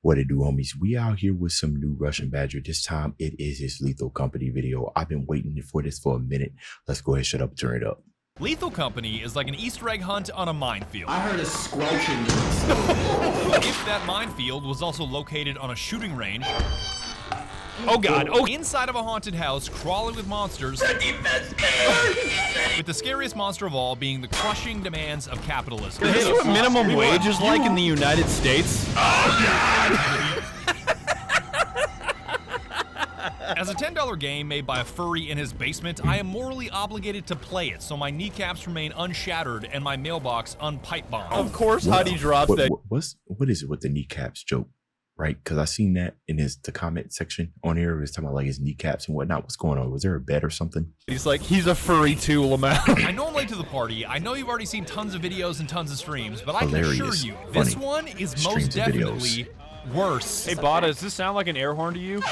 What it do, homies? We out here with some new Russian Badger. This time it is his Lethal Company video. I've been waiting for this for a minute. Let's go ahead, shut up, and turn it up. Lethal Company is like an Easter egg hunt on a minefield. I heard a squelching noise. If that minefield was also located on a shooting range. Oh god, oh, inside of a haunted house, crawling with monsters. With the scariest monster of all being the crushing demands of capitalism. Is this what minimum wage is like in the United States? Oh god! As a $10 game made by a furry in his basement, I am morally obligated to play it so my kneecaps remain unshattered and my mailbox unpipe bombed. Of course, Huddy drops that. What is it with the kneecaps joke? Right? Because I seen that in the comment section on here. It was talking about like his kneecaps and whatnot. What's going on? Was there a bet or something? He's like, he's a furry too, Lamau. I know I'm late to the party. I know you've already seen tons of videos and tons of streams, but I can assure you, this one is most definitely worse. Hey, Bada, does this sound like an air horn to you?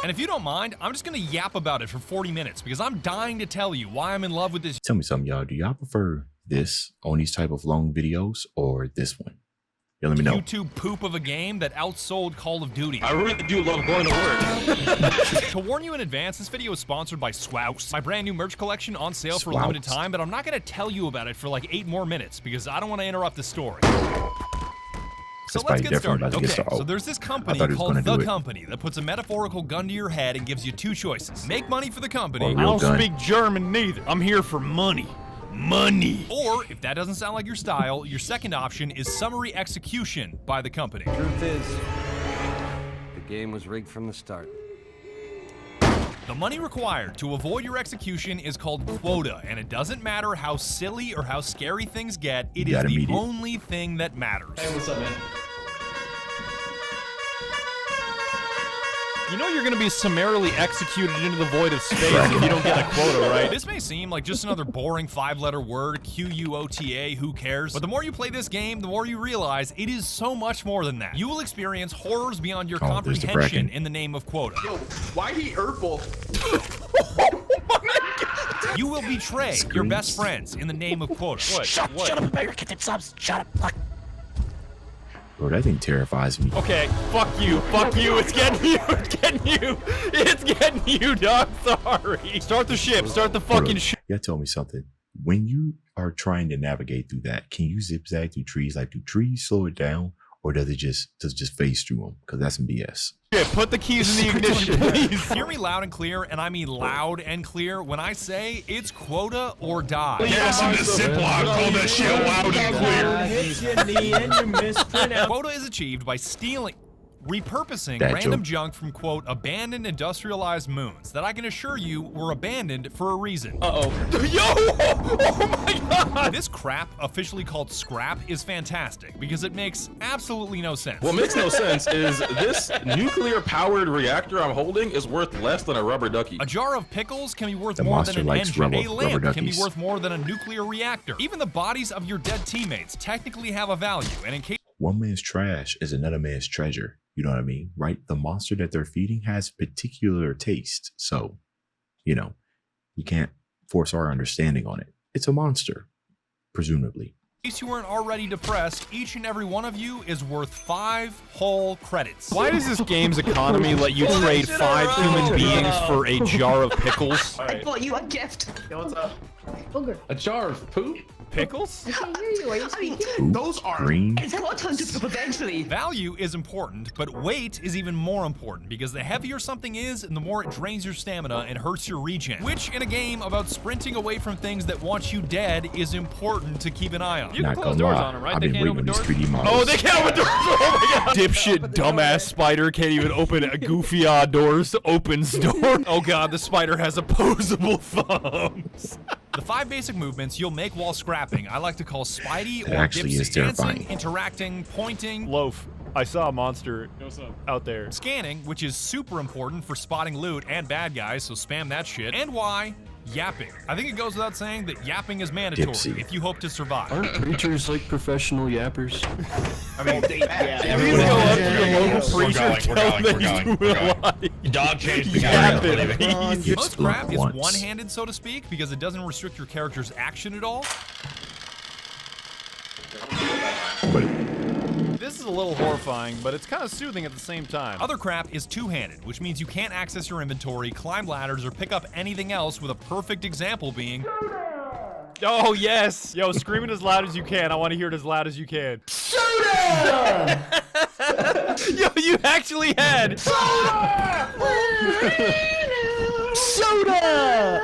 And if you don't mind, I'm just gonna yap about it for 40 minutes because I'm dying to tell you why I'm in love with this. Tell me something, y'all. Do y'all prefer this on these type of long videos or this one? Yeah, let me know. YouTube poop of a game that outsold Call of Duty. I really do love going to work. To warn you in advance, this video is sponsored by Swouse, my brand new merch collection on sale for a limited time, but I'm not gonna tell you about it for like 8 more minutes because I don't want to interrupt the story. So let's get started. Okay, so there's this company called The Company that puts a metaphorical gun to your head and gives you 2 choices. Make money for the company. I don't speak German neither. I'm here for money. Money. Or, if that doesn't sound like your style, your second option is summary execution by the company. Truth is, the game was rigged from the start. The money required to avoid your execution is called quota, and it doesn't matter how silly or how scary things get, it is the only thing that matters. Hey, what's up, man? You know you're gonna be summarily executed into the void of space if you don't get a quota, right? This may seem like just another boring 5-letter word, Q-U-O-T-A, who cares? But the more you play this game, the more you realize it is so much more than that. You will experience horrors beyond your comprehension in the name of quota. Yo, why he Urkel? You will betray your best friends in the name of quota. Shut up, Bagger, get them subs. Shut up, fuck. Bro, that thing terrifies me. Okay, fuck you, it's getting you, it's getting you, dog, sorry. Start the ship, start the fucking ship. Yeah, tell me something. When you are trying to navigate through that, can you zigzag through trees? Like, do trees slow it down? Or does it just phase through them? Because that's some BS. Yeah, put the keys in the ignition, please. Hear me loud and clear, and I mean loud and clear, when I say it's quota or die. Yes, in the Ziploc, call that shit loud and clear. Quota is achieved by repurposing random junk from, quote, abandoned industrialized moons that I can assure you were abandoned for a reason. Uh-oh. Yo! Oh my god! This crap, officially called scrap, is fantastic because it makes absolutely no sense. What makes no sense is this nuclear-powered reactor I'm holding is worth less than a rubber ducky. A jar of pickles can be worth more than an engine. A lamp can be worth more than a nuclear reactor. Even the bodies of your dead teammates technically have a value, and in case one man's trash is another man's treasure. You know what I mean, right? The monster that they're feeding has particular taste. So, you know, you can't force our understanding on it. It's a monster, presumably. In case you weren't already depressed, each and every one of you is worth 5 whole credits. Why does this game's economy let you trade 5 human beings for a jar of pickles? I bought you a gift. Yo, what's up? Booger. A jar of poop? Pickles? I can't hear you. Are you speaking? Those are green. It's got to turn to poop eventually. Value is important, but weight is even more important because the heavier something is, and the more it drains your stamina and hurts your regen. Which, in a game about sprinting away from things that want you dead, is important to keep an eye on. You can close doors on them, right? They can't open doors. 3D models. Oh, they can't open doors! Oh my god! Dipshit, dumbass spider can't even open a goofy doors, opens door. Oh god, the spider has opposable thumbs. The 5 basic movements you'll make while scrapping, I like to call Spidey or actually Dipsy. is terrifying. Dancing, interacting, pointing. Loaf, I saw a monster out there. Scanning, which is super important for spotting loot and bad guys, so spam that shit. And Y, yapping. I think it goes without saying that yapping is mandatory if you hope to survive. Aren't preachers like professional yappers? I mean, Everybody go up to your local preacher and tell them that he's doing a lie. Dog changed the guy. Most crap is one-handed, so to speak, because it doesn't restrict your character's action at all. This is a little horrifying, but it's kind of soothing at the same time. Other crap is two-handed, which means you can't access your inventory, climb ladders, or pick up anything else, with a perfect example being... Oh, yes! Yo, scream it as loud as you can. I want to hear it as loud as you can. Soda! Yo, you actually had... Soda!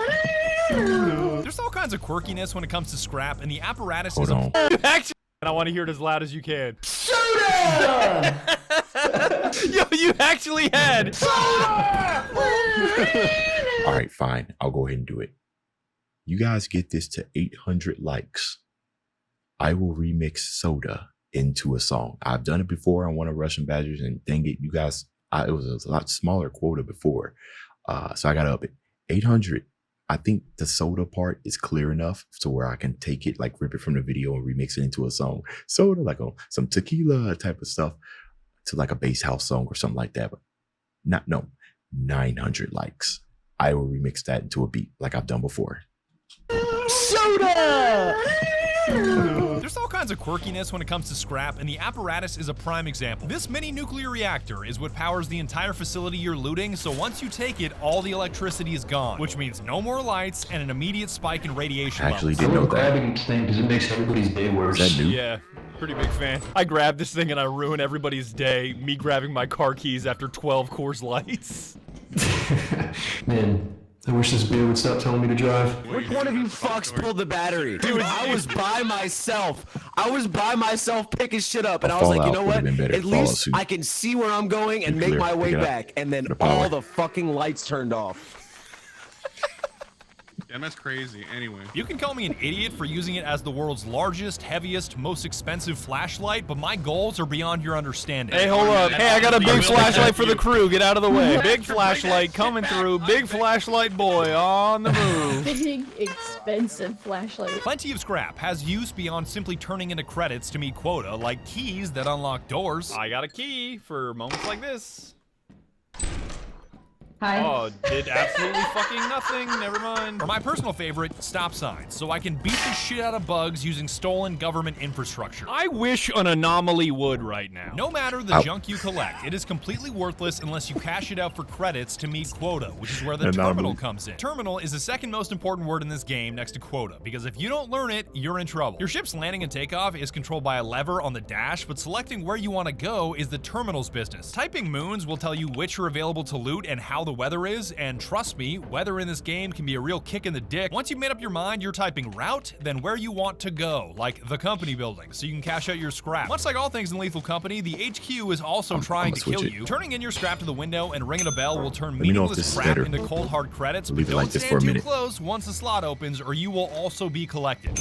There's all kinds of quirkiness when it comes to scrap, and the apparatus is... Hold on. You actually... I want to hear it as loud as you can. Soda! Yo, you actually had... All right, fine. I'll go ahead and do it. You guys get this to 800 likes. I will remix Soda into a song. I've done it before on one of Russian Badgers, and dang it, you guys, it was a lot smaller quota before. So I got to up it. 800. I think the Soda part is clear enough to where I can take it, like rip it from the video and remix it into a song. Soda, like some tequila type of stuff, to like a bass house song or something like that. But 900 likes. I will remix that into a beat like I've done before. Soda! There's all kinds of quirkiness when it comes to scrap, and the apparatus is a prime example. This mini nuclear reactor is what powers the entire facility you're looting, so once you take it, all the electricity is gone, which means no more lights and an immediate spike in radiation I actually levels. didn't know that. Grabbing this thing because it makes everybody's day worse. Is that new? Yeah, pretty big fan. I grab this thing and I ruin everybody's day, me grabbing my car keys after 12 Coors Lights. Man, I wish this beer would stop telling me to drive. Which one of you fucks pulled the battery? Dude, I was by myself. I was by myself picking shit up, and I was like, you know what? At least I can see where I'm going and make my way back. And then all the fucking lights turned off. Yeah, that's crazy. Anyway. You can call me an idiot for using it as the world's largest, heaviest, most expensive flashlight, but my goals are beyond your understanding. Hey, hold up. Hey, I got a big flashlight for the crew. Get out of the way. Big flashlight coming through. Big flashlight boy on the move. Big, expensive flashlight. Plenty of scrap has use beyond simply turning into credits to meet quota, like keys that unlock doors. I got a key for moments like this. Hi. Oh, did absolutely fucking nothing. Never mind. Or my personal favorite, stop signs, so I can beat the shit out of bugs using stolen government infrastructure. I wish an anomaly would right now. No matter the junk you collect, it is completely worthless unless you cash it out for credits to meet quota, which is where the terminal comes in. Terminal is the second most important word in this game next to quota, because if you don't learn it, you're in trouble. Your ship's landing and takeoff is controlled by a lever on the dash, but selecting where you want to go is the terminal's business. Typing moons will tell you which are available to loot and how the weather is, and trust me, weather in this game can be a real kick in the dick. Once you've made up your mind, you're typing route, then where you want to go, like the company building, so you can cash out your scrap. Much like all things in Lethal Company, the HQ is also trying to kill you. Turning in your scrap to the window and ringing a bell will turn meaningless crap into cold hard credits, but don't stand too close once the slot opens or you will also be collected.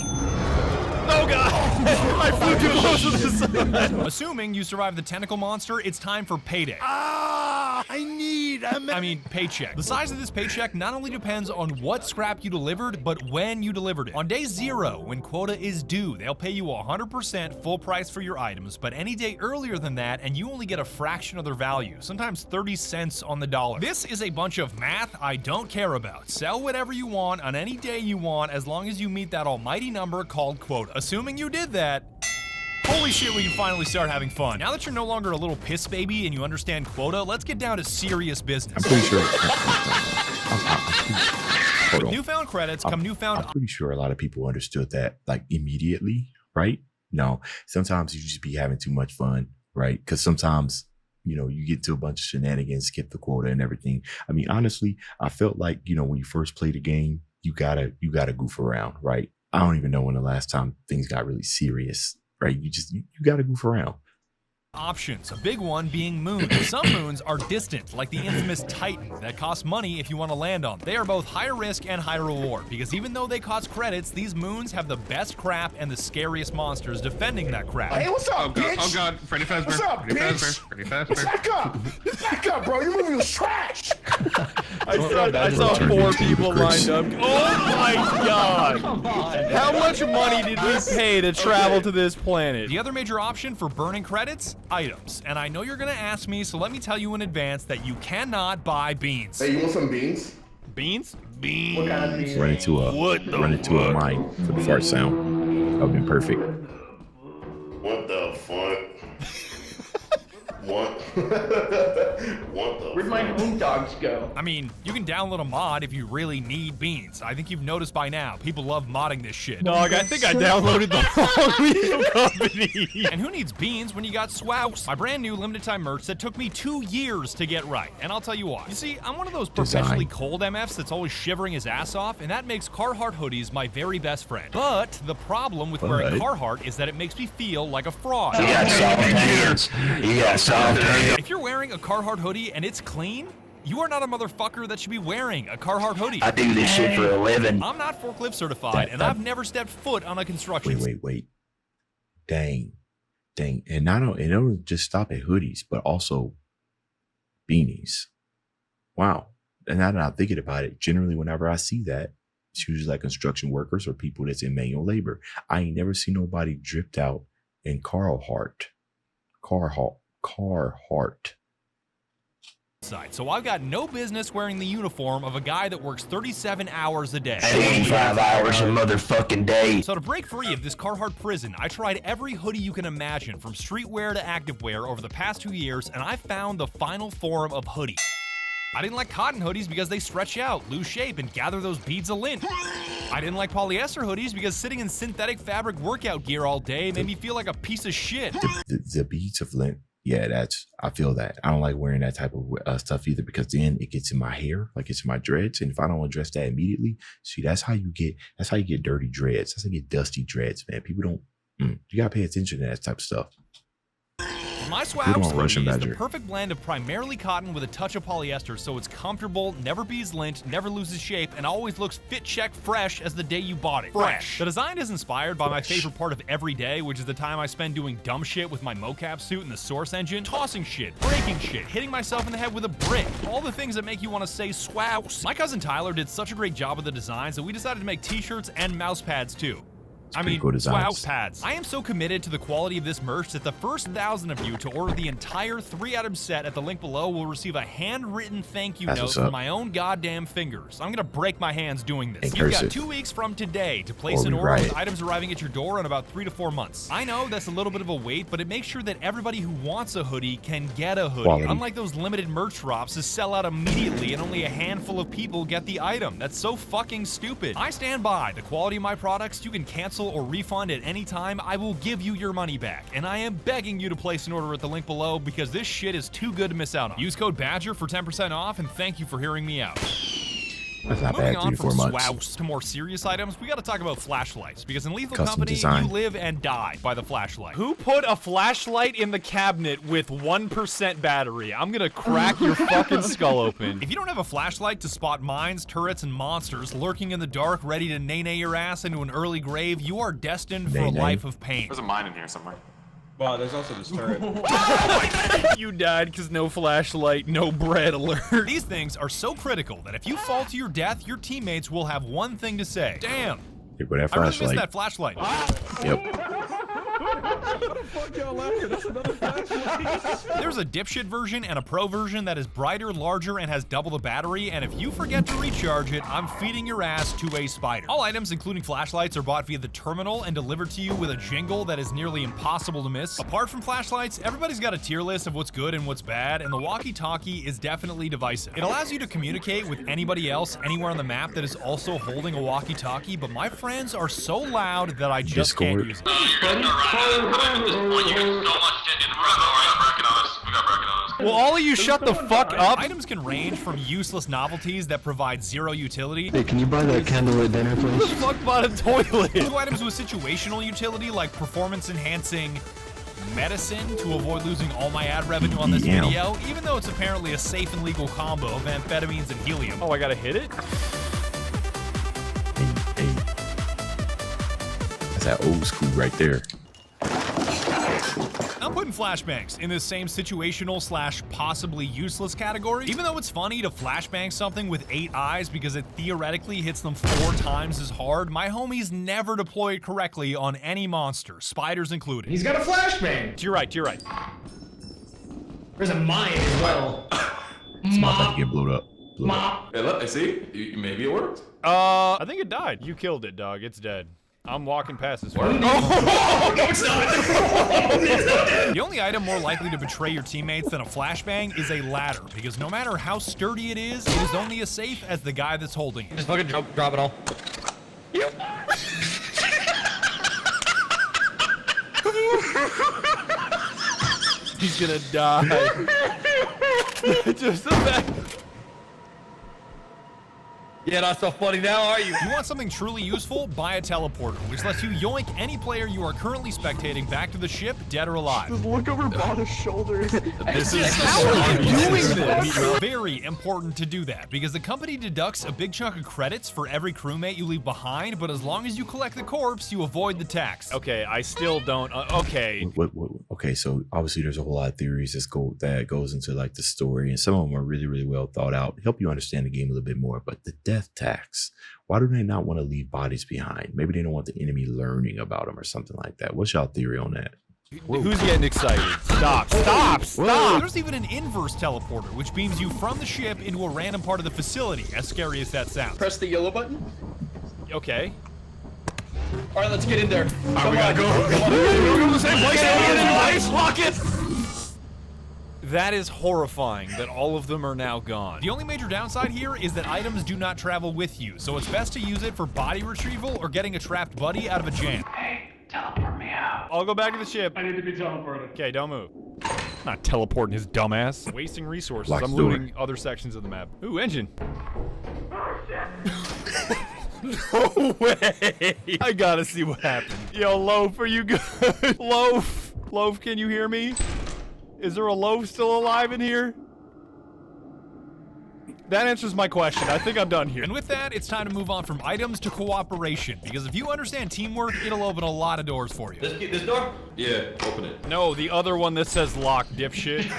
Oh god! I flew too close to the sun! Assuming you survive the tentacle monster, it's time for payday. I mean, paycheck. The size of this paycheck not only depends on what scrap you delivered, but when you delivered it. On day 0, when quota is due, they'll pay you 100% full price for your items, but any day earlier than that, and you only get a fraction of their value, sometimes 30 cents on the dollar. This is a bunch of math I don't care about. Sell whatever you want on any day you want, as long as you meet that almighty number called quota. Assuming you did that, holy shit, we can finally start having fun. Now that you're no longer a little piss baby and you understand quota, let's get down to serious business. I'm pretty sure. With newfound credits come newfound... I'm pretty sure a lot of people understood that, like, immediately, right? No, sometimes you just be having too much fun, right? Because sometimes, you know, you get to a bunch of shenanigans, skip the quota and everything. I mean, honestly, I felt like, you know, when you first play the game, you gotta goof around, right? I don't even know when the last time things got really serious, right? You gotta goof around. Options, a big one being moons. Some moons are distant, like the infamous Titan, that cost money if you want to land on them. They are both higher risk and higher reward, because even though they cost credits, these moons have the best crap and the scariest monsters defending that crap. Hey, what's up, bitch? Oh god, Freddy Fazbear. What's up, Freddy bitch? Fazbear. Freddy Fazbear. Back up! Back up, bro! Your movie was trash! I saw 4 people lined up. Oh my god! Come on. How much money did we pay to travel to this planet? The other major option for burning credits? Items. And I know you're gonna ask me, so let me tell you in advance that you cannot buy beans. Hey, you want some beans? Beans? Beans. What kind of beans? Run into a mine for the fart sound. That would have been perfect. What the fuck? What? What the? Where'd my home dogs go? I mean, you can download a mod if you really need beans. I think you've noticed by now, people love modding this shit. Dog, I think I downloaded the wrong lethal company. And who needs beans when you got Swouse? My brand new limited time merch that took me 2 years to get right. And I'll tell you why. You see, I'm one of those perpetually cold MFs that's always shivering his ass off, and that makes Carhartt hoodies my very best friend. But the problem with wearing Carhartt is that it makes me feel like a fraud. You got soft hands. You got soft hands. If you're wearing a Carhartt hoodie and it's clean, you are not a motherfucker that should be wearing a Carhartt hoodie. I do this shit for a living. I'm not forklift certified, and I've never stepped foot on a construction site. Wait. Dang. And it don't just stop at hoodies, but also beanies. Wow. And now that I'm thinking about it, generally whenever I see that, it's usually like construction workers or people that's in manual labor. I ain't never seen nobody dripped out in Carhartt. So I've got no business wearing the uniform of a guy that works 37 hours a day. 85 hours a motherfucking day. So to break free of this Carhartt prison, I tried every hoodie you can imagine, from streetwear to activewear, over the past 2 years, and I found the final form of hoodie. I didn't like cotton hoodies because they stretch out, lose shape, and gather those beads of lint. I didn't like polyester hoodies because sitting in synthetic fabric workout gear all day made me feel like a piece of shit. The beads of lint, yeah, I feel that. I don't like wearing that type of stuff either, because then it gets in my hair, like it's in my dreads, and if I don't address that immediately, see, that's how you get dirty dreads. That's how you get dusty dreads, man. People don't. You gotta pay attention to that type of stuff. My Swouse hoodie is the perfect blend of primarily cotton with a touch of polyester, so it's comfortable, never beads lint, never loses shape, and always looks fit check fresh as the day you bought it. Fresh. The design is inspired by my favorite part of every day, which is the time I spend doing dumb shit with my mocap suit in the Source engine, tossing shit, breaking shit, hitting myself in the head with a brick, all the things that make you want to say Swouse. My cousin Tyler did such a great job with the designs that we decided to make t-shirts and mouse pads too. Swouse pads. I am so committed to the quality of this merch that the first 1,000 of you to order the entire 3-item set at the link below will receive a handwritten thank you note from my own goddamn fingers. I'm gonna break my hands doing this. You've got 2 weeks from today to place an order with items arriving at your door in about 3 to 4 months. I know that's a little bit of a wait, but it makes sure that everybody who wants a hoodie can get a hoodie. Unlike those limited merch drops that sell out immediately and only a handful of people get the item. That's so fucking stupid. I stand by the quality of my products. You can cancel or refund at any time. I will give you your money back, and I am begging you to place an order at the link below because this shit is too good to miss out on. Use code BADGER for 10% off, and thank you for hearing me out. That's not bad. 3 to 4 months. Swouse to more serious items, we gotta talk about flashlights, because in Lethal Company, you live and die by the flashlight. Who put a flashlight in the cabinet with 1% battery? I'm gonna crack your fucking skull open. If you don't have a flashlight to spot mines, turrets, and monsters lurking in the dark, ready to nay-nay your ass into an early grave, you are destined for a life of pain. There's a mine in here somewhere. Wow, there's also this turret. You died because no flashlight, no bread alert. These things are so critical that if you fall to your death, your teammates will have one thing to say. Damn! Hey, that I really missed that flashlight. Yep. There's a dipshit version and a pro version that is brighter, larger, and has double the battery, and if you forget to recharge it, I'm feeding your ass to a spider. All items, including flashlights, are bought via the terminal and delivered to you with a jingle that is nearly impossible to miss. Apart from flashlights, everybody's got a tier list of what's good and what's bad, and the walkie-talkie is definitely divisive. It allows you to communicate with anybody else anywhere on the map that is also holding a walkie-talkie, but my friends are so loud that I just can't use it. Will all of you shut the fuck up? Items can range from useless novelties that provide zero utility. Hey, can you buy that candlelit dinner, please? Who the fuck bought a toilet? To items with situational utility like performance-enhancing medicine to avoid losing all my ad revenue on this video, even though it's apparently a safe and legal combo of amphetamines and helium. Oh, I gotta hit it? Hey. That's that old school right there. I'm putting flashbangs in this same situational / possibly useless category. Even though it's funny to flashbang something with 8 eyes because it theoretically hits them 4 times as hard, my homies never deploy it correctly on any monster, spiders included. He's got a flashbang! To your right, to your right. There's a mine as well. It's about to get blown up. Hey, look, I see. Maybe it worked. I think it died. You killed it, dog. It's dead. I'm walking past this. Oh, no, it's not. The only item more likely to betray your teammates than a flashbang is a ladder, because no matter how sturdy it is only as safe as the guy that's holding it. Just fucking drop it all. Yep. He's gonna die. Just the fact. Yeah, not so funny now, are you? You want something truly useful? Buy a teleporter, which lets you yoink any player you are currently spectating back to the ship, dead or alive. Just look over Bada's shoulders. This is how are you doing this? Very important to do that, because the company deducts a big chunk of credits for every crewmate you leave behind, but as long as you collect the corpse, you avoid the tax. Okay, I still don't. Okay. Okay, so obviously there's a whole lot of theories that goes into like the story, and some of them are really, really well thought out, help you understand the game a little bit more. But the death tax, why do they not want to leave bodies behind? Maybe they don't want the enemy learning about them or something like that. What's y'all theory on that? Who's getting excited? Stop! There's even an inverse teleporter, which beams you from the ship into a random part of the facility, as scary as that sounds. Press the yellow button. Okay. All right, let's get in there. We gotta go. We're going to the same place. Lock it. That is horrifying that all of them are now gone. The only major downside here is that items do not travel with you, so it's best to use it for body retrieval or getting a trapped buddy out of a jam. Hey, teleport me out. I'll go back to the ship. I need to be teleported. Okay, don't move. Not teleporting his dumbass. Wasting resources. Lock I'm the door. looting other sections of the map. Ooh, engine. No way. I gotta see what happened. Yo, Loaf, are you good? Loaf, can you hear me? Is there a Loaf still alive in here? That answers my question. I think I'm done here. And with that, it's time to move on from items to cooperation, because if you understand teamwork, it'll open a lot of doors for you. This door? Yeah, open it. No, the other one that says lock, dipshit.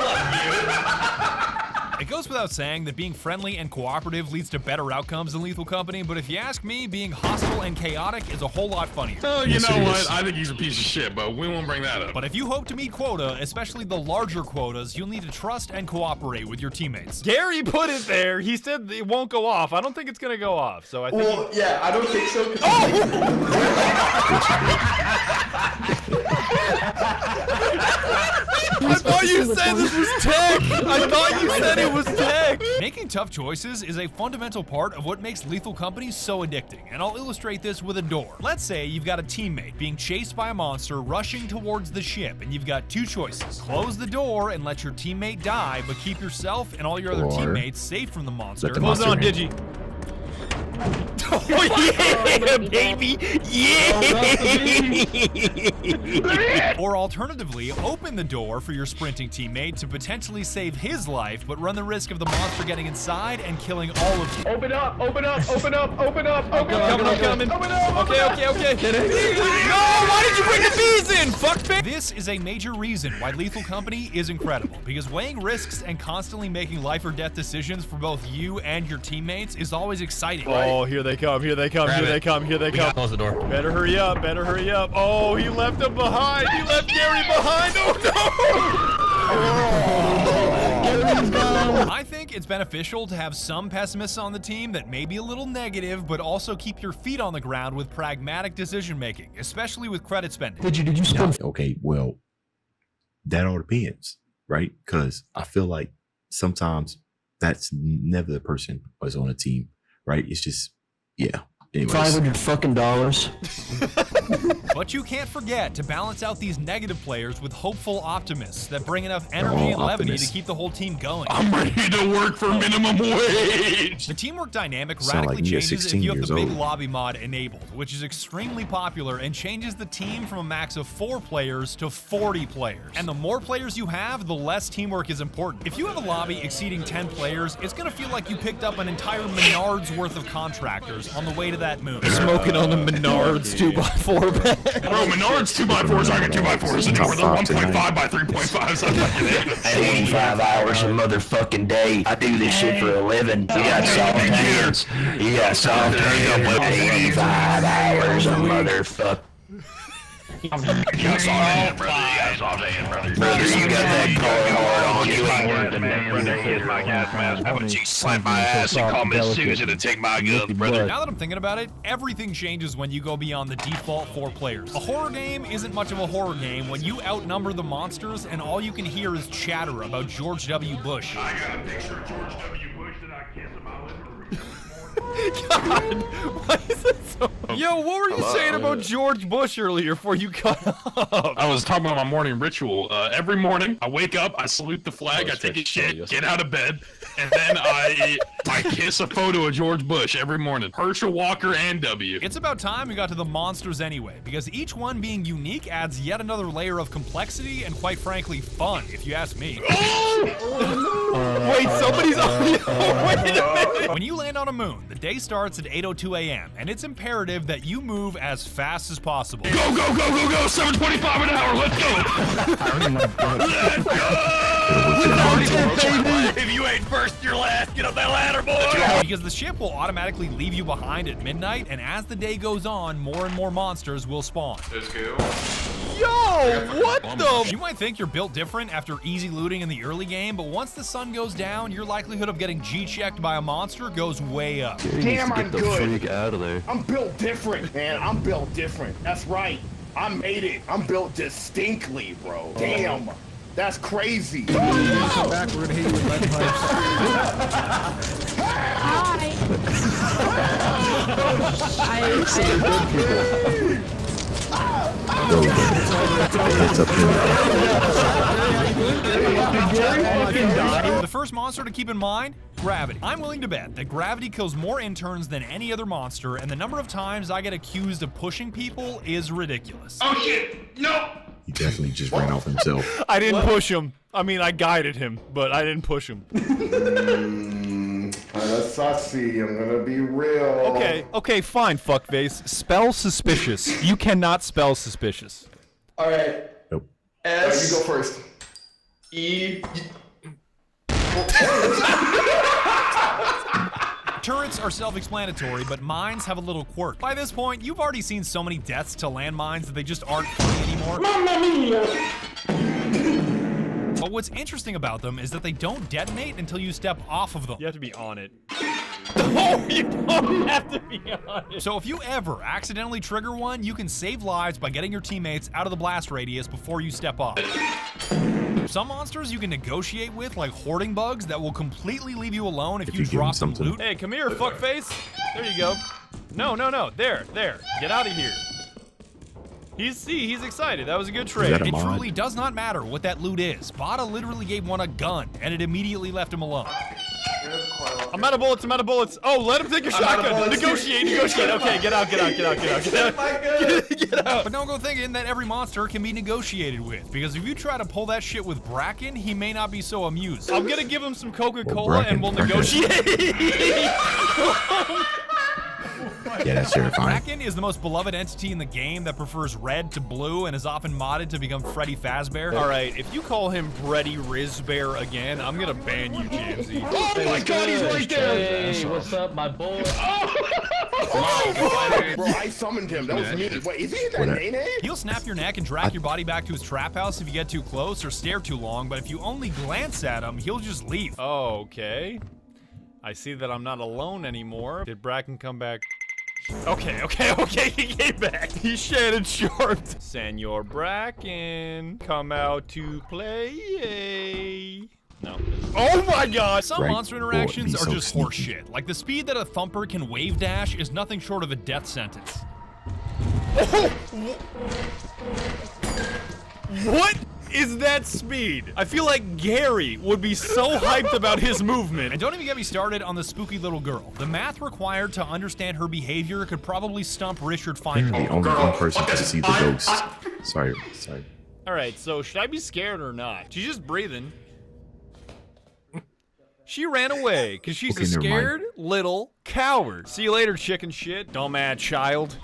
It goes without saying that being friendly and cooperative leads to better outcomes in Lethal Company, but if you ask me, being hostile and chaotic is a whole lot funnier. Oh, you know what? I think he's a piece of shit, but we won't bring that up. But if you hope to meet quota, especially the larger quotas, you'll need to trust and cooperate with your teammates. Gary put it there. He said it won't go off. I don't think it's gonna go off. So I think. Well, yeah, I don't think so. I thought you said this was tech. I thought you said it was tech. Making tough choices is a fundamental part of what makes Lethal Company so addicting, and I'll illustrate this with a door. Let's say you've got a teammate being chased by a monster rushing towards the ship, and you've got two choices. Close the door and let your teammate die, but keep yourself and all your other teammates safe from the monster. Close it on Digi. Oh yeah, baby! Yeah! Or alternatively, open the door for your sprinting teammate to potentially save his life, but run the risk of the monster getting inside and killing all of you. Open up, open up, open up, open up, open up. I'm coming. Open up, Okay. No, why did you bring the bees in? Fuck bitch! This is a major reason why Lethal Company is incredible, because weighing risks and constantly making life or death decisions for both you and your teammates is always exciting. Oh, here they come. Close the door. Better hurry up. Oh, he left him behind. He left Gary behind. Oh no! I think it's beneficial to have some pessimists on the team that may be a little negative, but also keep your feet on the ground with pragmatic decision making, especially with credit spending. Did you spend? Okay, well, that all depends, right? Because I feel like sometimes that's never the person who's on a team, right? It's just, yeah. Anyways. $500 fucking dollars. But you can't forget to balance out these negative players with hopeful optimists that bring enough energy and levity to keep the whole team going. I'm ready to work for minimum wage. The teamwork dynamic radically changes if you have the big lobby mod enabled, which is extremely popular and changes the team from a max of 4 players to 40 players. And the more players you have, the less teamwork is important. If you have a lobby exceeding 10 players, it's gonna feel like you picked up an entire Menards worth of contractors on the way to that moon. Smoking on the Menards 2x4 bag. Bro, Menards 2x4s, I got 2x4s, and we're the 1.5 by 3.5, so 85 hours a motherfucking day. I do this shit for a living. You got soft hands. 85 hours a motherfucker. Slap my ass and call me Susan and take my guns, brother. Now that I'm thinking about it, everything changes when you go beyond the default 4 players. A horror game isn't much of a horror game when you outnumber the monsters and all you can hear is chatter about George W. Bush. I got a picture of George W. Bush that I kissed in my living room. God, why is it so? Yo, what were you saying about George Bush earlier before you cut off? I was talking about my morning ritual. Every morning, I wake up, I salute the flag, I take a shit, get out of bed, and then I kiss a photo of George Bush every morning. Herschel Walker and W. It's about time we got to the monsters anyway, because each one being unique adds yet another layer of complexity and quite frankly fun, if you ask me. Wait, somebody's on the... Wait a minute! When you land on a moon, the day starts at 8:02 a.m., and it's imperative that you move as fast as possible. Go, go, go, go, go! 725 an hour, let's go! If you ain't first, you're last. Get up that ladder, boy! Because the ship will automatically leave you behind at midnight, and as the day goes on, more and more monsters will spawn. Let's go. Yo, what the? You might think you're built different after easy looting in the early game, but once the sun goes down, your likelihood of getting G-checked by a monster goes way up. Damn, I'm good. Freak out of there. I'm built different, man. I'm built different. That's right. I made it. I'm built distinctly, bro. Damn. That's crazy. Come back, we're gonna hit you with lead pipes. The first monster to keep in mind, gravity. I'm willing to bet that gravity kills more interns than any other monster, and the number of times I get accused of pushing people is ridiculous. Oh shit! No! He definitely just ran off himself. I didn't push him. I mean, I guided him, but I didn't push him. That's sussy. I'm gonna be real. Okay, fine, fuckface. Spell suspicious. You cannot spell suspicious. All right. Nope. S. You go first. E. Turrets are self-explanatory, but mines have a little quirk. By this point, you've already seen so many deaths to landmines that they just aren't funny anymore. Mamma mia! But what's interesting about them is that they don't detonate until you step off of them. You have to be on it. No, you don't have to be on it. So if you ever accidentally trigger one, you can save lives by getting your teammates out of the blast radius before you step off. Some monsters you can negotiate with, like hoarding bugs, that will completely leave you alone if you drop some loot. Hey, come here, fuckface. There you go. No. There. Get out of here. He's excited. That was a good trade. It truly does not matter what that loot is. Bada literally gave one a gun, and it immediately left him alone. I'm out of bullets. Oh, let him take your shotgun. Negotiate. Okay, get out. Get out. But don't go thinking that every monster can be negotiated with, because if you try to pull that shit with Bracken, he may not be so amused. I'm gonna give him some Coca-Cola and we'll negotiate. Yeah, that's terrifying. Bracken is the most beloved entity in the game that prefers red to blue and is often modded to become Freddy Fazbear. All right, if you call him Freddy Rizbear again, I'm gonna ban you, Jamesy. Oh my god, he's right there! Hey, what's up, my boy? Bro, I summoned him. That was me. Wait, is he that Nene? He'll snap your neck and drag your body back to his trap house if you get too close or stare too long, but if you only glance at him, he'll just leave. Oh, okay. I see that I'm not alone anymore. Did Bracken come back? Okay, he came back. He's Shannon Sharp. Senor Bracken, come out to play. No. Oh my god! Some monster interactions are just horseshit. Like the speed that a thumper can wave dash is nothing short of a death sentence. What is that speed? I feel like Gary would be so hyped about his movement. And don't even get me started on the spooky little girl. The math required to understand her behavior could probably stump Richard Feingold. Only one person can see the ghost. Sorry. Alright, so should I be scared or not? She's just breathing. She ran away because she's a scared little coward. See you later, chicken shit, dumbass child.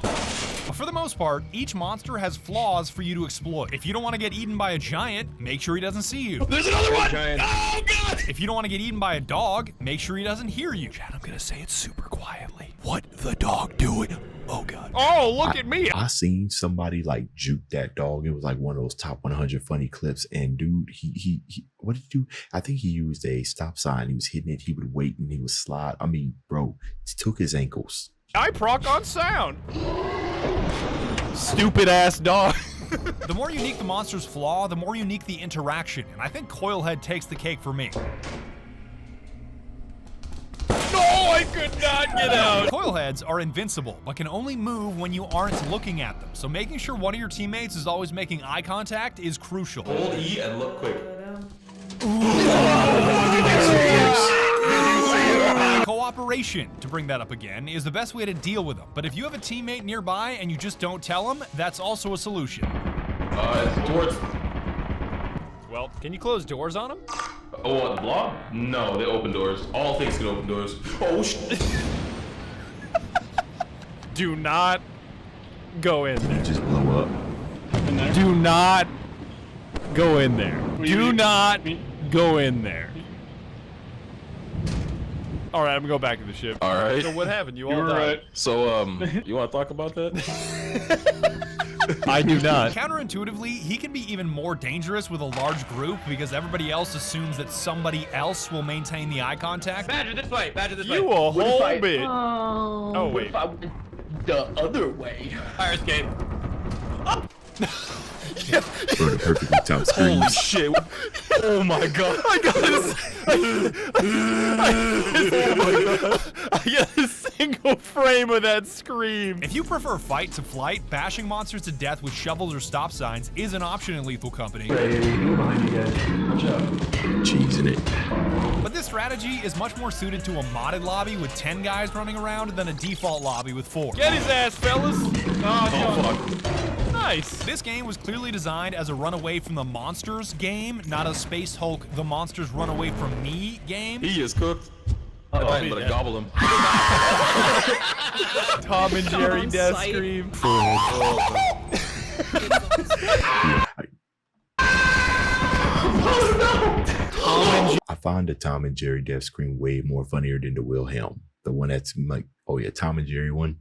But for the most part, each monster has flaws for you to exploit. If you don't want to get eaten by a giant, make sure he doesn't see you. There's another one! Oh god! If you don't want to get eaten by a dog, make sure he doesn't hear you. Chad, I'm gonna say it super quietly. What the dog doing? Oh god. Oh, look at me. I seen somebody like juke that dog. It was like one of those top 100 funny clips. And dude, he what did he do? I think he used a stop sign. He was hitting it. He would wait and he would slide. I mean, bro, it took his ankles. I proc on sound. Stupid ass dog. The more unique the monster's flaw, the more unique the interaction, and I think Coilhead takes the cake for me. No, I could not get out. Coilheads are invincible, but can only move when you aren't looking at them, so making sure one of your teammates is always making eye contact is crucial. Hold E and look quick. Cooperation, to bring that up again, is the best way to deal with them, but if you have a teammate nearby and you just don't tell them, that's also a solution. It's towards... Well, can you close doors on them? Oh, what, the block? No, they open doors. All things can open doors. Oh, shit. Do not go in there. Just blow up. Do not go in there. Do not go in there. All right, I'm gonna go back to the ship. All right. So what happened? You all died. Right. So, you want to talk about that? I do not. Counterintuitively, he can be even more dangerous with a large group because everybody else assumes that somebody else will maintain the eye contact. Badger this way. Badger this way. You a whole bitch. Oh. Oh What wait. if I went the other way? Fire escape. Bro, the perfectly timed screams. Holy shit. Oh my god. I got a single frame of that scream. If you prefer fight to flight, bashing monsters to death with shovels or stop signs is an option in Lethal Company. Behind you guys. Watch out. Cheesing it. But this strategy is much more suited to a modded lobby with 10 guys running around than a default lobby with 4. Get his ass, fellas. Oh, fuck. Nice. This game was clearly designed as a run away from the monsters game, not a Space Hulk, the monsters run away from me game. He is cooked. I'm gonna gobble him. Tom and Jerry death scream. I find the Tom and Jerry death scream way more funnier than the Wilhelm. The one that's like, oh yeah, Tom and Jerry one.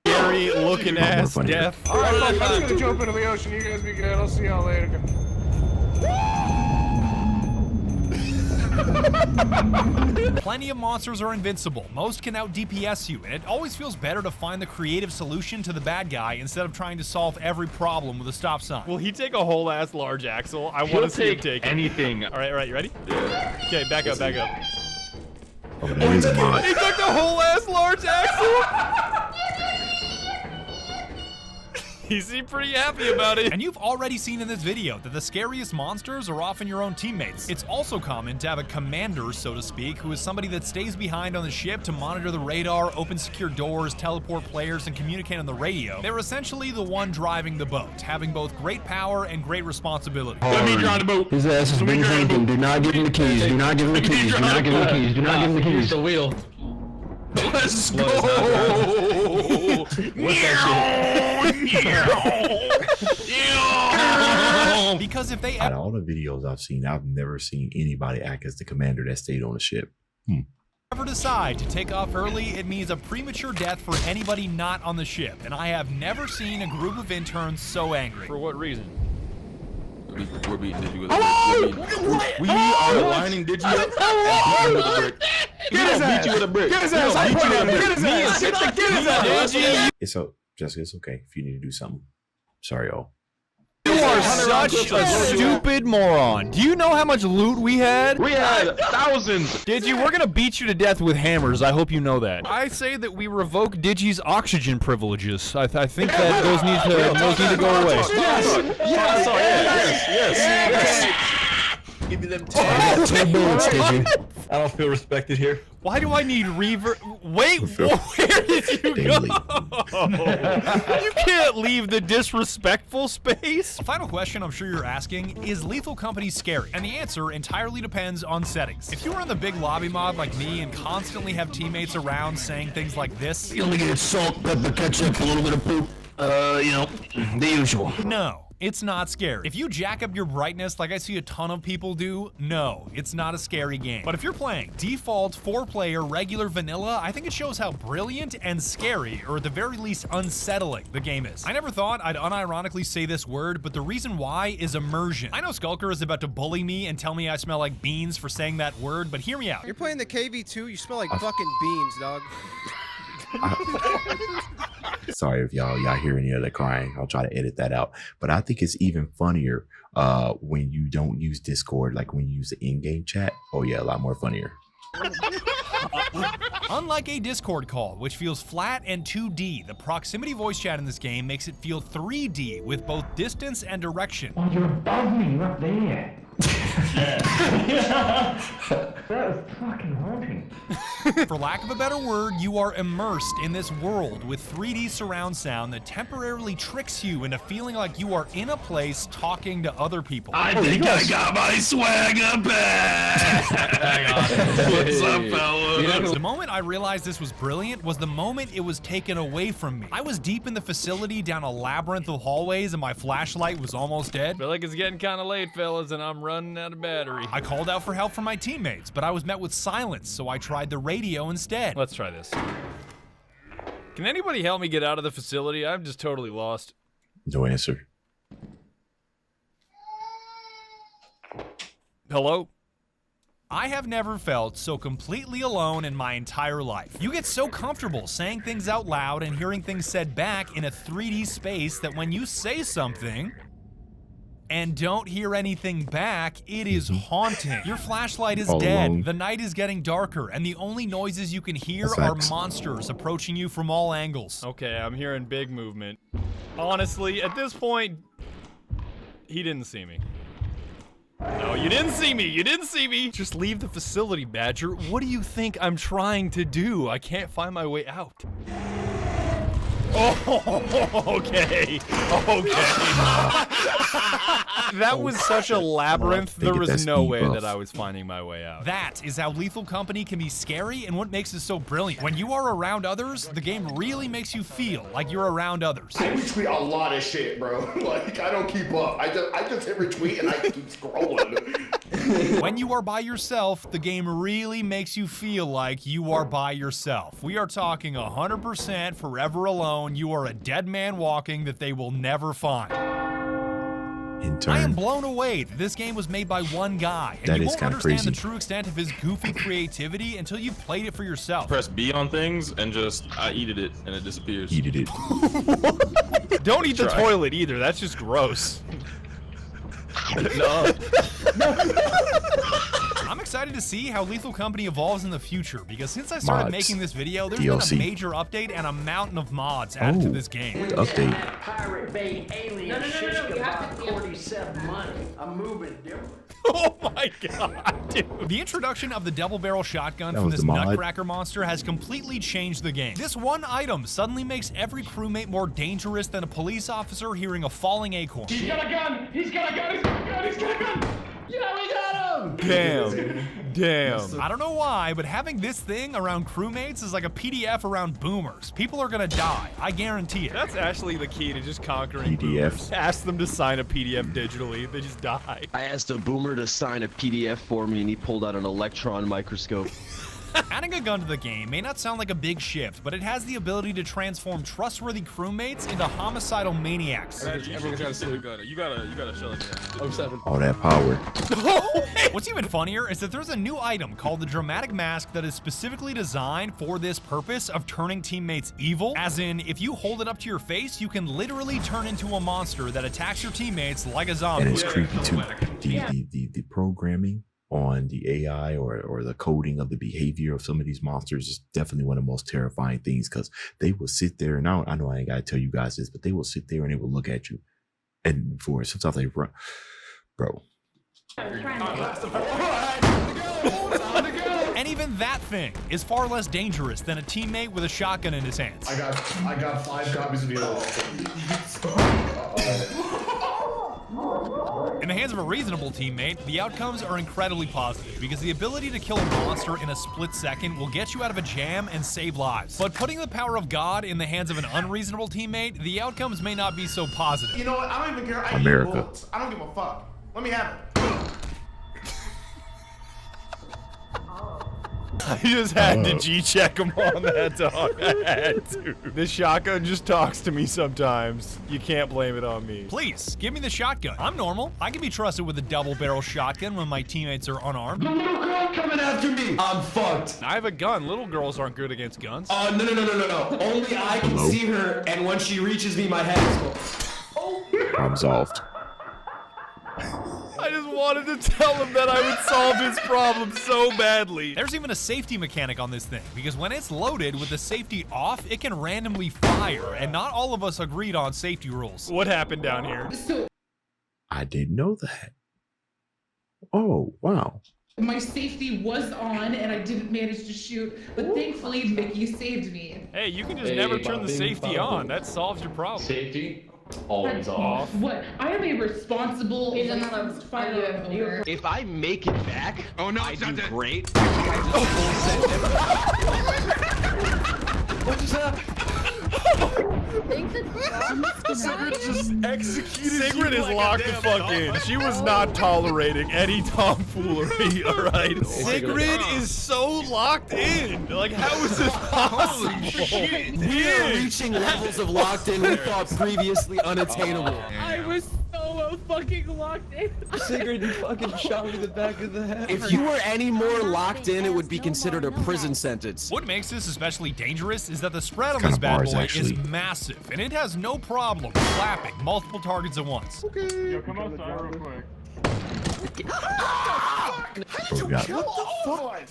Jerry looking ass funnier. death. All right, I'm just gonna jump into the ocean. You guys be good. I'll see y'all later. Plenty of monsters are invincible. Most can out DPS you, and it always feels better to find the creative solution to the bad guy instead of trying to solve every problem with a stop sign. Will he take a whole ass large axle? I want to see him take it. anything. All right, you ready? Yeah. Okay, back up. Oh, that is a mod. He took the whole ass large axle. He seemed pretty happy about it. And you've already seen in this video that the scariest monsters are often your own teammates. It's also common to have a commander, so to speak, who is somebody that stays behind on the ship to monitor the radar, open secure doors, teleport players, and communicate on the radio. They're essentially the one driving the boat, having both great power and great responsibility. Let me drive the boat. His ass has been drinking. Do not give him the keys. Do not give him the keys. Do not give him the keys. Do not give him the keys. The wheel. Let's go. What's that shit? Because if they Out of all the videos I've seen, I've never seen anybody act as the commander that stayed on the ship. ever decide to take off early, it means a premature death for anybody not on the ship. And I have never seen a group of interns so angry. For what reason? We're beating Digi with a brick. We are lining Digi up and beating with a brick. Get his ass. Beat you with a brick. Get his ass. I put him. Get his ass. Get his ass. It's so Jessica, it's okay if you need to do something. Sorry, y'all. You are such a stupid moron. Do you know how much loot we had? We had thousands. Digi, we're gonna beat you to death with hammers. I hope you know that. I say that we revoke Digi's oxygen privileges. I think that those need to go away. Yes. Give me them 10 minutes, Digi. I don't feel respected here. Why do I need reverb? Wait, where did you go? You can't leave the disrespectful space. A final question I'm sure you're asking, is Lethal Company scary? And the answer entirely depends on settings. If you are in the big lobby mod like me and constantly have teammates around saying things like this, You only get salt, pepper, ketchup, a little bit of poop. The usual. no. It's not scary. If you jack up your brightness like I see a ton of people do, no, it's not a scary game. But if you're playing default 4-player regular vanilla, I think it shows how brilliant and scary, or at the very least unsettling, the game is. I never thought I'd unironically say this word, but the reason why is immersion. I know Skulker is about to bully me and tell me I smell like beans for saying that word, but hear me out. You're playing the KV2, you smell like fucking beans, dog. Sorry if y'all hear any of the crying. I'll try to edit that out. But I think it's even funnier when you don't use Discord, like when you use the in-game chat. Oh yeah, a lot more funnier. Unlike a Discord call, which feels flat and 2D, the proximity voice chat in this game makes it feel 3D with both distance and direction. Oh, you're above me, you're up there. That was fucking haunting. For lack of a better word, you are immersed in this world with 3D surround sound that temporarily tricks you into feeling like you are in a place talking to other people. I think I got my swagger back. What's up, fellas? The moment I realized this was brilliant was the moment it was taken away from me. I was deep in the facility down a labyrinth of hallways and my flashlight was almost dead. Feel like it's getting kind of late, fellas, and I'm running out of battery. I called out for help from my teammates, but I was met with silence, so I tried the radio instead. Let's try this. Can anybody help me get out of the facility? I'm just totally lost. No answer. Hello? I have never felt so completely alone in my entire life. You get so comfortable saying things out loud and hearing things said back in a 3D space that when you say something and don't hear anything back, it is haunting. Your flashlight is dead, alone. the night is getting darker, and the only noises you can hear That's are facts. monsters approaching you from all angles. Okay, I'm hearing big movement. Honestly, at this point, he didn't see me. No, you didn't see me! You didn't see me! Just leave the facility, Badger. What do you think I'm trying to do? I can't find my way out. Oh, okay. That was such a labyrinth, there was no way that I was finding my way out. That is how Lethal Company can be scary and what makes it so brilliant. When you are around others, the game really makes you feel like you're around others. I retweet a lot of shit, bro. Like, I don't keep up. I just hit retweet and I keep scrolling. When you are by yourself, the game really makes you feel like you are by yourself. We are talking 100% forever alone. You are a dead man walking that they will never find. I am blown away that this game was made by one guy, and you won't understand the true extent of his goofy creativity until you've played it for yourself. Press B on things and just, I eated it and it disappears. Eated it. Don't eat the toilet either, that's just gross. No. I'm excited to see how Lethal Company evolves in the future, because since I started making this video, there's DLC. been a major update and a mountain of mods added to this game. Update. Pirate Bay alien shish kebab 47 money. I'm moving different. Oh my god, dude. The introduction of the double barrel shotgun from this nutcracker monster has completely changed the game. This one item suddenly makes every crewmate more dangerous than a police officer hearing a falling acorn. He's got a gun! He's got a gun! He's got a gun! He's got a gun! Yeah, we got him! Damn. I don't know why, but having this thing around crewmates is like a PDF around boomers. People are gonna die. I guarantee it. That's actually the key to just conquering boomers. Ask them to sign a PDF digitally. They just die. I asked a boomer to sign a PDF for me and he pulled out an electron microscope. Adding a gun to the game may not sound like a big shift, but it has the ability to transform trustworthy crewmates into homicidal maniacs. Everyone's got a silly gun. You gotta show it. 07. All that power. What's even funnier is that there's a new item called the Dramatic Mask that is specifically designed for this purpose of turning teammates evil. As in, if you hold it up to your face, you can literally turn into a monster that attacks your teammates like a zombie. And it's creepy too. The programming on the AI or the coding of the behavior of some of these monsters is definitely one of the most terrifying things, because they will sit there, and I know I ain't gotta tell you guys this, but they will sit there and they will look at you, and for sometimes they run, bro. And even that thing is far less dangerous than a teammate with a shotgun in his hands. I got 5 copies of the In the hands of a reasonable teammate, the outcomes are incredibly positive because the ability to kill a monster in a split second will get you out of a jam and save lives. But putting the power of God in the hands of an unreasonable teammate, the outcomes may not be so positive. You know what? I don't even care. I America. eat bullets. I don't give a fuck. Let me have it. I just had to G-check him on that, dog. I had to. This shotgun just talks to me sometimes. You can't blame it on me. Please, give me the shotgun. I'm normal. I can be trusted with a double-barrel shotgun when my teammates are unarmed. The little girl coming after me. I'm fucked. I have a gun. Little girls aren't good against guns. No. Only I can see her, and when she reaches me, my head is full. Problem solved. I just wanted to tell him that I would solve his problem so badly. There's even a safety mechanic on this thing, because when it's loaded with the safety off, it can randomly fire, and not all of us agreed on safety rules. What happened down here? I didn't know that. Oh, wow. My safety was on and I didn't manage to shoot, but thankfully Mickey saved me. Hey, you can just never turn the safety on. That solves your problem. Safety? Always off. What? I am a responsible firearm owner. If I make it back, Oh no, I it's do not that. great. What just happened? Sigrid just executed. Sigrid is locked the fuck in. She was not tolerating any tomfoolery, alright? Sigrid is so locked in. Like, how is this possible? We are reaching levels of locked in we thought previously unattainable. I was so fucking locked in. Sigrid, you fucking shot me in the back of the head. If you were any more locked in, it would be considered a prison sentence. What makes this especially dangerous is that the spread on Kind this of bad bars, boy actually. is massive, and it has no problem slapping multiple targets at once. Yo, come outside real quick.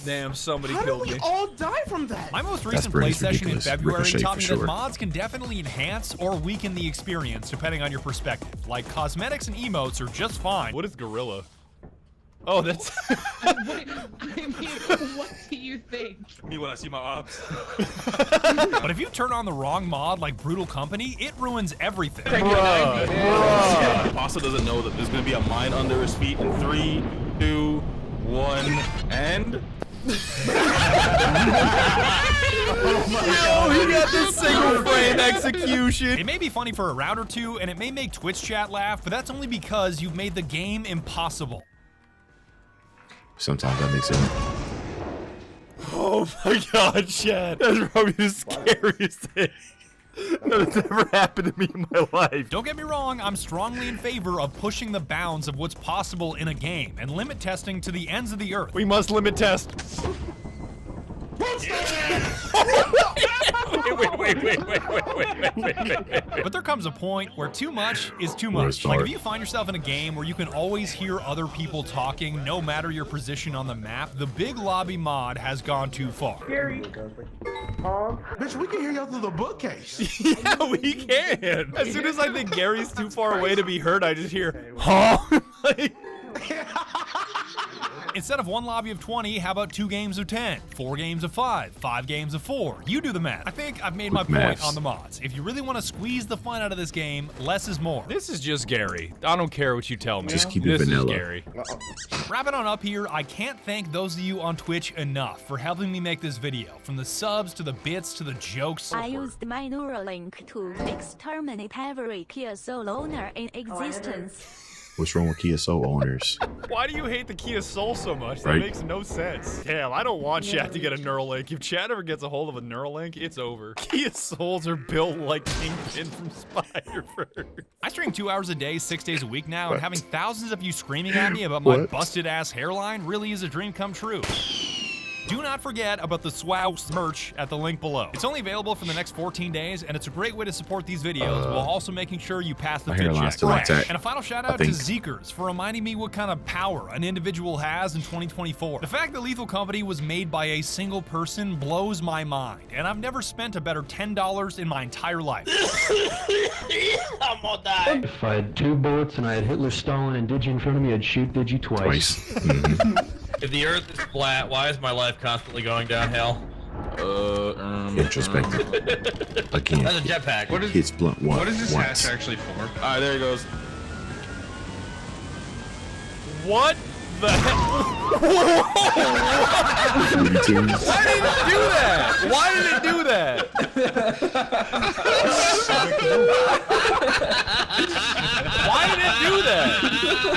Damn, somebody killed me. all die from that? My most recent pretty play session in ridiculous. February Ricochet taught me for that sure. mods can definitely enhance or weaken the experience depending on your perspective. Like cosmetics and emotes are just fine. What is gorilla? Oh, that's. I mean, what do you think? Me when I see my ops. But if you turn on the wrong mod like Brutal Company, it ruins everything. Bruh. Pasta doesn't know that there's gonna be a mine under his feet in 3, 2, 1, and. Oh my God. He got this single frame execution. It may be funny for a round or two, and it may make Twitch chat laugh, but that's only because you've made the game impossible. Sometimes that makes sense. Oh my God, Chad. That's probably the scariest thing that has ever happened to me in my life. Don't get me wrong, I'm strongly in favor of pushing the bounds of what's possible in a game and limit testing to the ends of the earth. We must limit test. Wait. But there comes a point where too much is too much. Like if you find yourself in a game where you can always hear other people talking, no matter your position on the map, the big lobby mod has gone too far. Gary. Bitch, we can hear you through the bookcase. Yeah, we can. As soon as I think Gary's too far away to be heard, I just hear, huh? Instead of one lobby of 20, how about 2 games of 10, 4 games of 5, 5 games of 4? You do the math. I think I've made my point on the mods. If you really want to squeeze the fun out of this game, less is more. This is just Gary. I don't care what you tell me. Just keep it vanilla. This is Gary. Wrapping on up here, I can't thank those of you on Twitch enough for helping me make this video. From the subs to the bits to the jokes. I used my Neuralink to exterminate every Kia Soul owner in existence. What's wrong with Kia Soul owners? Why do you hate the Kia Soul so much? That Right? makes no sense. Hell, I don't want Chad to get a Neuralink. If Chad ever gets a hold of a Neuralink, it's over. Kia Souls are built like Kingpin from Spider-Verse. I stream 2 hours a day, 6 days a week now, and having thousands of you screaming at me about my busted-ass hairline really is a dream come true. Do not forget about the Swouse merch at the link below. It's only available for the next 14 days, and it's a great way to support these videos while also making sure you pass the fit check. And a final shout out to Zeekers for reminding me what kind of power an individual has in 2024. The fact that Lethal Company was made by a single person blows my mind, and I've never spent a better $10 in my entire life. I'm gonna die. If I had 2 bullets and I had Hitler, Stalin, and Digi in front of me, I'd shoot Digi twice. If the Earth is flat, why is my life constantly going downhill? Introspective. Again. That's a jetpack. Hits blunt one. What is this once. hash actually for? Alright, there he goes. What the hell? Why did it do that? Why did it do that? Why did it do that?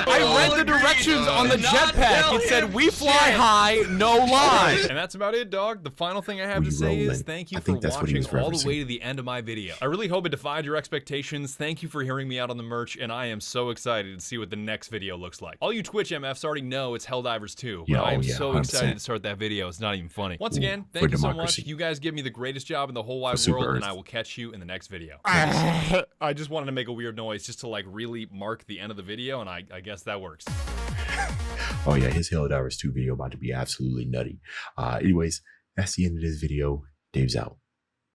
I read the directions on the jetpack. It said, "We fly high, no lie." And that's about it, dog. The final thing I have to say is thank you for watching all the way to the end of my video. I really hope it defied your expectations. Thank you for hearing me out on the merch, and I am so excited to see what the next video looks like. All you Twitch MFs already know it's Helldivers 2, but I am so excited to start that video. It's not even funny. Once again, thank you so much. You guys give me the greatest job in the whole wide world, and I will catch you in the next video. I just wanted to make a weird noise just to like really mark the end of the video, and I guess that works. Oh yeah, his Helldivers 2 video about to be absolutely nutty. Anyways, that's the end of this video. Dave's out.